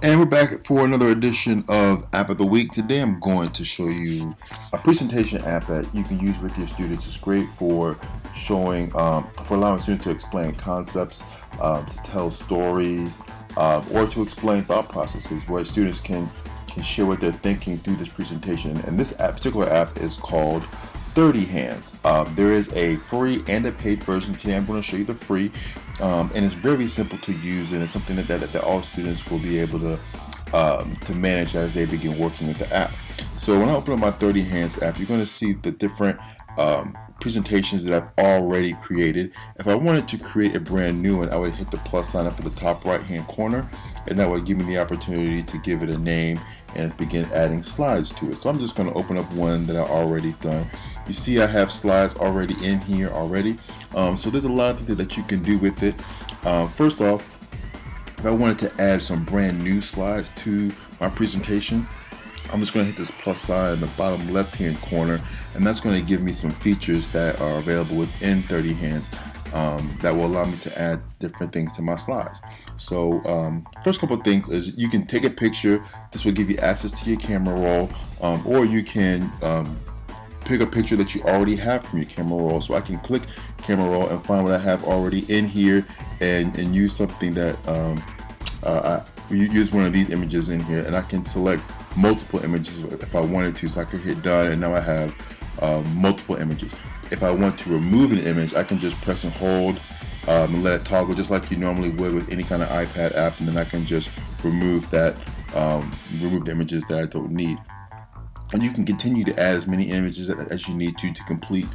And we're back for another edition of App of the Week. Today I'm going to show you a presentation app that you can use with your students. It's great for showing, for allowing students to explain concepts, to tell stories, or to explain thought processes where students can share what they're thinking through this presentation. And this particular app is called 30 Hands. There is a free and a paid version. Today I'm going to show you the free. And it's very simple to use, and it's something that all students will be able to manage as they begin working with the app. So when I open up my 30 Hands app, you're going to see the different presentations that I've already created. If I wanted to create a brand new one, I would hit the plus sign up at the top right hand corner, and that would give me the opportunity to give it a name and begin adding slides to it. So I'm just going to open up one that I already done. You see I have slides already in here already. So there's a lot of things that you can do with it. First off, if I wanted to add some brand new slides to my presentation, I'm just going to hit this plus sign in the bottom left hand corner, and that's going to give me some features that are available within 30 Hands that will allow me to add different things to my slides. So first couple of things is you can take a picture. This will give you access to your camera roll, or you can pick a picture that you already have from your camera roll. So I can click camera roll and find what I have already in here, and use something that I use one of these images in here, and I can select multiple images if I wanted to. So I could hit done, and now I have multiple images. If I want to remove an image, I can just press and hold and let it toggle just like you normally would with any kind of iPad app, and then I can just remove that, remove the images that I don't need. And you can continue to add as many images as you need to complete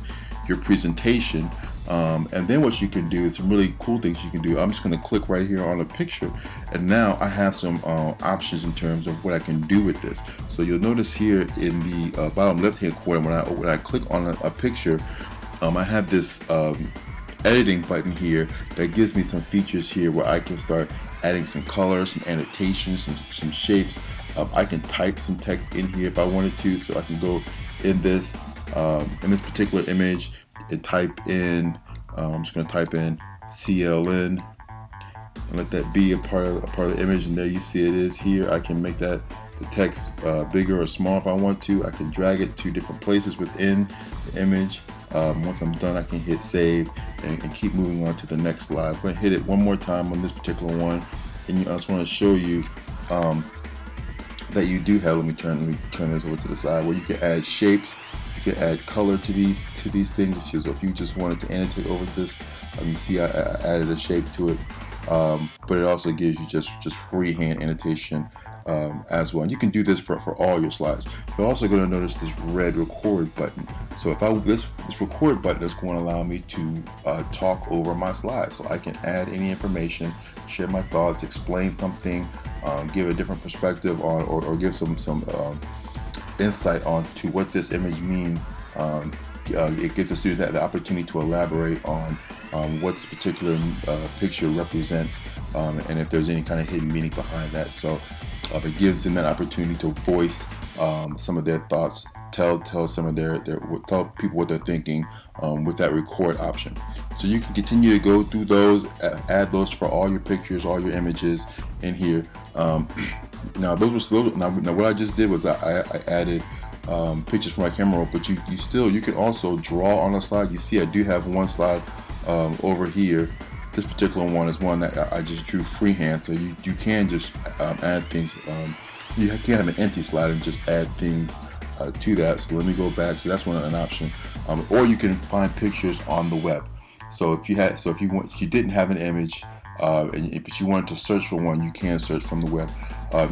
your presentation. And then what you can do is some really cool things you can do. I'm just going to click right here on a picture, and now I have some options in terms of what I can do with this. So you'll notice here in the bottom left hand corner, when I click on a picture, I have this editing button here that gives me some features here where I can start adding some colors, some annotations, some shapes. I can type some text in here if I wanted to, so I can go in this particular image and type in, I'm just going to type in CLN and let that be a part of the image, and there you see it is here. I can make that the text bigger or small if I want to. I can drag it to different places within the image. Once I'm done, I can hit save and keep moving on to the next slide. I'm going to hit it one more time on this particular one, and I just want to show you that you do have, let me turn this over to the side, where you can add shapes, you can add color to these things. So if you just wanted to annotate over this, you see I added a shape to it, but it also gives you just freehand annotation as well. And you can do this for all your slides. You're also going to notice this red record button. So if this record button is going to allow me to talk over my slides, so I can add any information, share my thoughts, explain something, give a different perspective on, or give some insight on to what this image means. It gives the students the opportunity to elaborate on what this particular picture represents, and if there's any kind of hidden meaning behind that. So it gives them that opportunity to voice some of their thoughts, tell people what they're thinking with that record option. So you can continue to go through those, add those for all your pictures, all your images in here. Now what I just did was I added pictures from my camera roll, but you can also draw on a slide. You see I do have one slide over here. This particular one is one that I just drew freehand, so you can just add things. You can have an empty slide and just add things to that. So let me go back. So that's an option. Or you can find pictures on the web. So if you didn't have an image, and if you wanted to search for one, you can search from the web.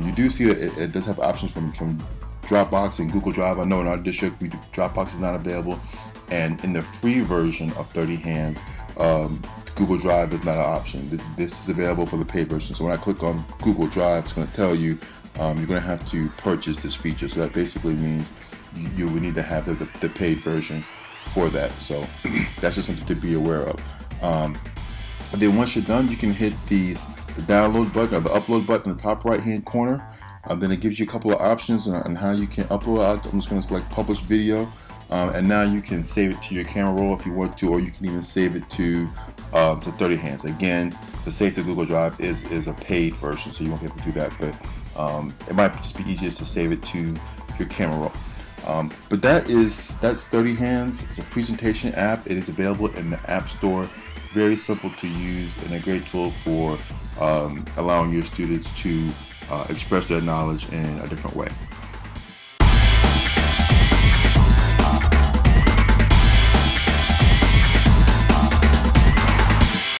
You do see that it does have options from Dropbox and Google Drive. I know in our district Dropbox is not available, and in the free version of 30 Hands, Google Drive is not an option. This is available for the paid version. So when I click on Google Drive, it's going to tell you you're going to have to purchase this feature. So that basically means you would need to have the paid version for that. So that's just something to be aware of. And then once you're done, you can hit the download button or the upload button in the top right hand corner. Then it gives you a couple of options on how you can upload. I'm just going to select publish video. And now you can save it to your camera roll if you want to, or you can even save it to 30 Hands. Again, the Save to Google Drive is a paid version, so you won't be able to do that, but it might just be easiest to save it to your camera roll. But that's 30 Hands. It's a presentation app. It is available in the App Store. Very simple to use and a great tool for allowing your students to express their knowledge in a different way.